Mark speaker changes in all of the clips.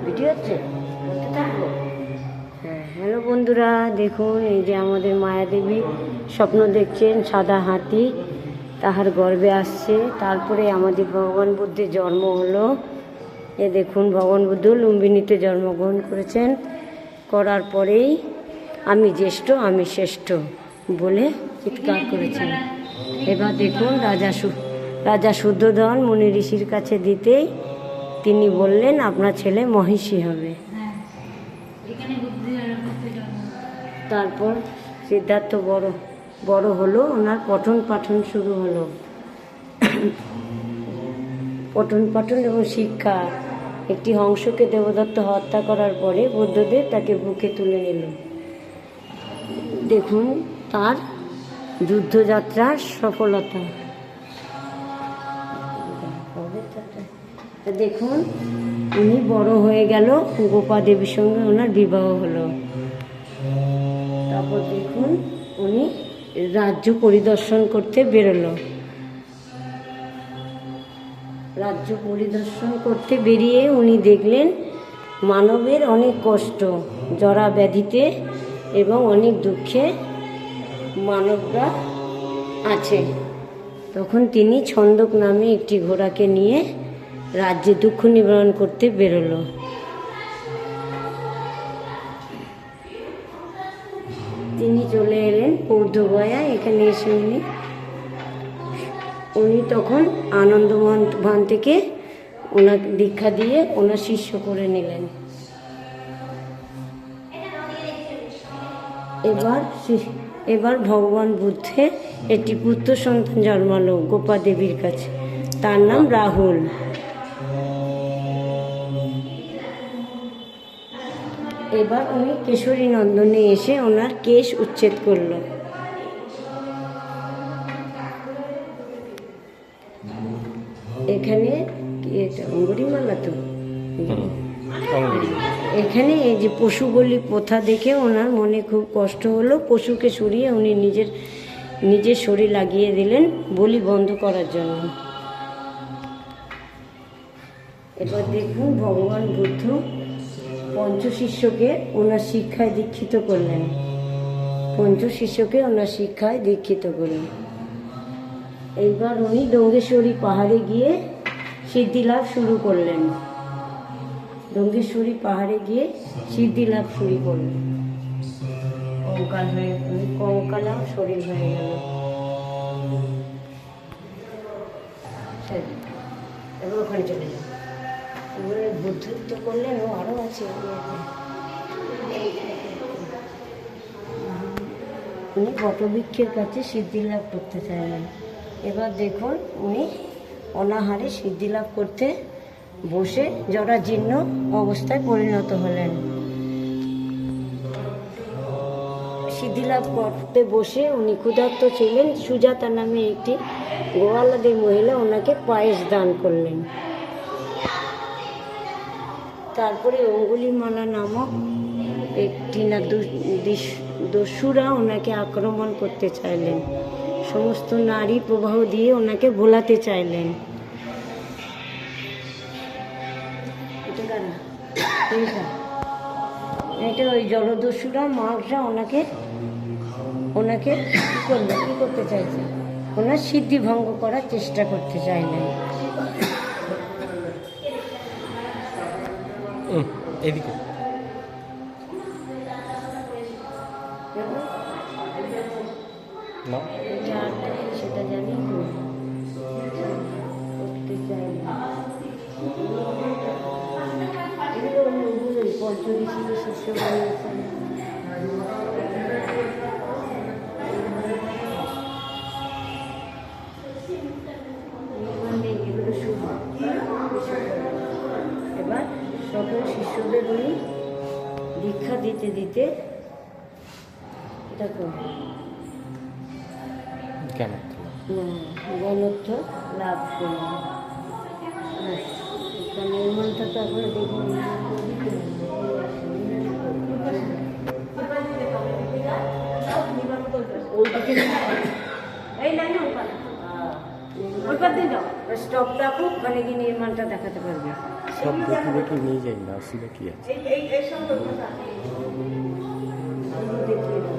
Speaker 1: Video হচ্ছে, বলতে থাকবো। হ্যাঁ, হ্যালো বন্ধুরা, দেখুন এই যে আমাদের মায়াদেবী স্বপ্ন দেখছেন, সাদা হাতি তাহার গর্ভে আসছে। তারপরে আমাদের ভগবান বুদ্ধের জন্ম হলো। এ দেখুন, ভগবান বুদ্ধ লুম্বিনীতে জন্মগ্রহণ করেছেন। করার পরেই আমি জ্যেষ্ঠ, আমি শ্রেষ্ঠ বলে চিৎকার করেছেন। এবার দেখুন, রাজা শুদ্ধোধন মুনি ঋষির কাছে দিতেই তিনি বললেন, আপনার ছেলে মহিষী হবে। তারপর সিদ্ধার্থ বড় হলো, ওনার পঠন পাঠন শুরু হলো। পঠন পাঠন এবং শিক্ষা। একটি হংসকে দেবদত্ত হত্যা করার পরে বুদ্ধদেব তাকে বুকে তুলে নিল। দেখুন তার যুদ্ধযাত্রার সফলতা। দেখুন উনি বড় হয়ে গেল, গোপা দেবীর সঙ্গে ওনার বিবাহ হলো। তারপর দেখুন উনি রাজ্য পরিদর্শন করতে বেরোলো। রাজ্য পরিদর্শন করতে বেরিয়ে উনি দেখলেন মানবের অনেক কষ্ট, জরা ব্যাধিতে এবং অনেক দুঃখে মানবরা আছে। তখন তিনি ছন্দক নামে একটি ঘোড়াকে নিয়ে রাজ্যে দুঃখ নিবারণ করতে বেরোলো। তিনি চলে এলেন পৌর্ধগয়া। এখানে এসে উনি তখন আনন্দমোহন থেকে ওনাকে দীক্ষা দিয়ে ওনার শিষ্য করে নিলেন। এবার ভগবান বুদ্ধের একটি পুত্র সন্তান জন্মালো গোপা দেবীর কাছে, তার নাম রাহুল। এবার উনি কেশরী নন্দনে এসে ওনার কেশ উচ্ছেদ করলো। এখানে অঙ্গুরিমালা তো এখানে এই যে পশু বলি প্রথা দেখে ওনার মনে খুব কষ্ট হলো। পশুকে সরিয়ে উনি নিজের শরীর লাগিয়ে দিলেন বলি বন্ধ করার জন্য। এবার দেখুন ভগবান বুদ্ধ পঞ্চশিষ্যকে ওনার শিক্ষায় দীক্ষিত করলেন। এইবার উনি ডঙ্গেশ্বরী পাহাড়ে গিয়ে সিদ্ধি লাভ শুরু করলেন। কঙ্কালা শরীর হয়ে গেল। এবার ওখানে চলে যান। এবারে বুদ্ধত্ব করলেন, ও আরও আছে। উনি বটবৃক্ষের কাছে সিদ্ধি লাভ করতে চাইলেন। এবার দেখুন উনি অনাহারে সিদ্ধি লাভ করতে বসে জরাজীর্ণ অবস্থায় পরিণত হলেন। সিদ্ধি লাভ করতে বসে উনি ক্ষুধার্ত ছিলেন। সুজাতা নামে একটি গোয়ালাদের মহিলা ওনাকে পায়েস দান করলেন। তারপরে অঙ্গুলিমালা নামক একটি দস্যুরা ওনাকে আক্রমণ করতে চাইলেন। সমস্ত নারী প্রবাহ দিয়ে ওনাকে ভোলাতে চাইলেন। এটা ওই জলদস্যুরা মাঘরা ওনাকে কি করতে চাইছে, ওনার সিদ্ধি ভঙ্গ করার চেষ্টা করতে চাইলেন।
Speaker 2: এদিকে
Speaker 1: সেটা জানি পঞ্চঋষিকে শিষ্য বানিয়েছেন। এবার সকল শিষ্যদের উনি দীক্ষা দিতে দেখো গণত্ব লাভ করলেন। নির্মাণটা তো এখন দেখুন স্টপ রাখো, ওখানে গিয়ে নির্মাণটা দেখাতে পারবে।
Speaker 2: সব দেখে দেখে নিয়ে যাই না, আসলে কি আছে।
Speaker 1: দেখিয়ে দাও।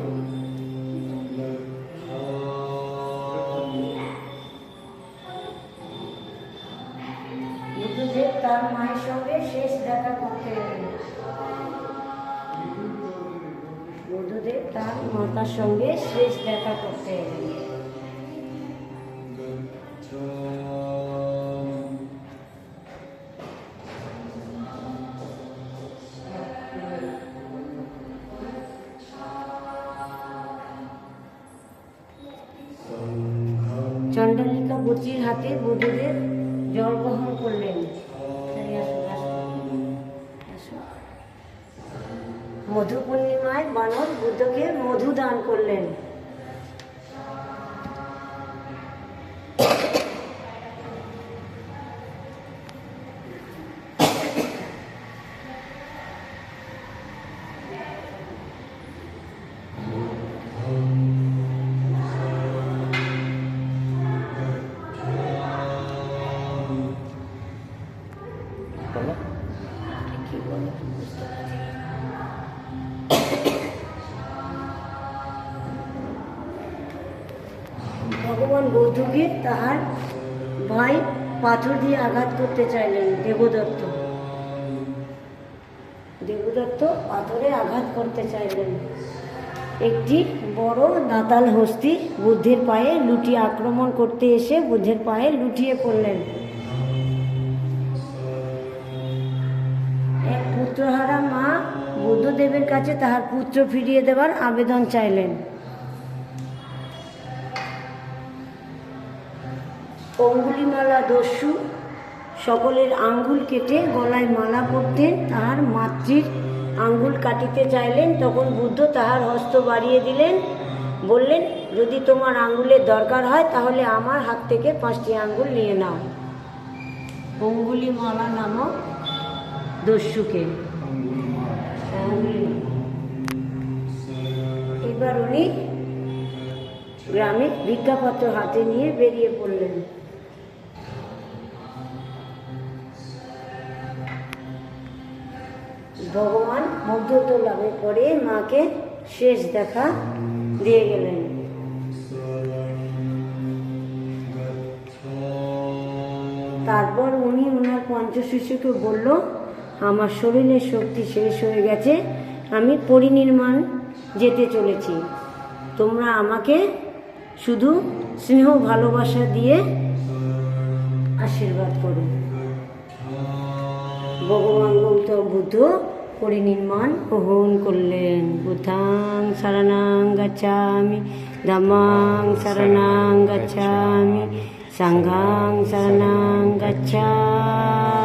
Speaker 1: বুদ্ধদেব তার মায়ের সঙ্গে শেষ দেখা করতে এলেন। বুদ্ধদেব তার মাতার সঙ্গে শেষ দেখা করতে এলেন। চণ্ডালিকা বচির হাতে বুদ্ধদেব জল গ্রহণ করলেন। মধু পূর্ণিমায় বানর বুদ্ধকে মধু দান করলেন। ভগবান বৌদ্ধকে তাহার ভাই পাথর দিয়ে আঘাত করতে চাইলেন। দেবদত্ত পাথরে আঘাত করতে চাইলেন। একটি বড় দাঁতাল হস্তি বুদ্ধের পায়ে লুটিয়ে আক্রমণ করতে এসে বুদ্ধের পায়ে লুটিয়ে পড়লেন। এক পুত্রহারা মা বুদ্ধদেবের কাছে তাহার পুত্র ফিরিয়ে দেওয়ার আবেদন চাইলেন। অঙ্গুলিমালা দস্যু সকলের আঙ্গুল কেটে গলায় মালা পরতেন, তাহার মাতৃর আঙ্গুল কাটিতে চাইলেন। তখন বুদ্ধ তাহার হস্ত বাড়িয়ে দিলেন, বললেন, যদি তোমার আঙ্গুলের দরকার হয় তাহলে আমার হাত থেকে 5টি আঙ্গুল নিয়ে নাও। অঙ্গুলিমালা নামক দস্যুকে। এবার উনি গ্রামে ভিক্ষাপত্র হাতে নিয়ে বেরিয়ে পড়লেন। ভগবান মুগ্ধত্ব লাভের পরে মাকে শেষ দেখা দিয়ে গেলেন। তারপর উনি ওনার পঞ্চশিষ্যকে বলল, আমার শরীরের শক্তি শেষ হয়ে গেছে, আমি পরিনির্মাণ যেতে চলেছি, তোমরা আমাকে শুধু স্নেহ ভালোবাসা দিয়ে আশীর্বাদ করো। ভগবান গৌতম বুদ্ধ পরিনির্মাণ গ্রহণ করলেন। বুদ্ধাং শরণাং গচ্ছামি, ধম্মাং শরণাং গচ্ছামি, সংঘাং শরণাং গচ্ছামি।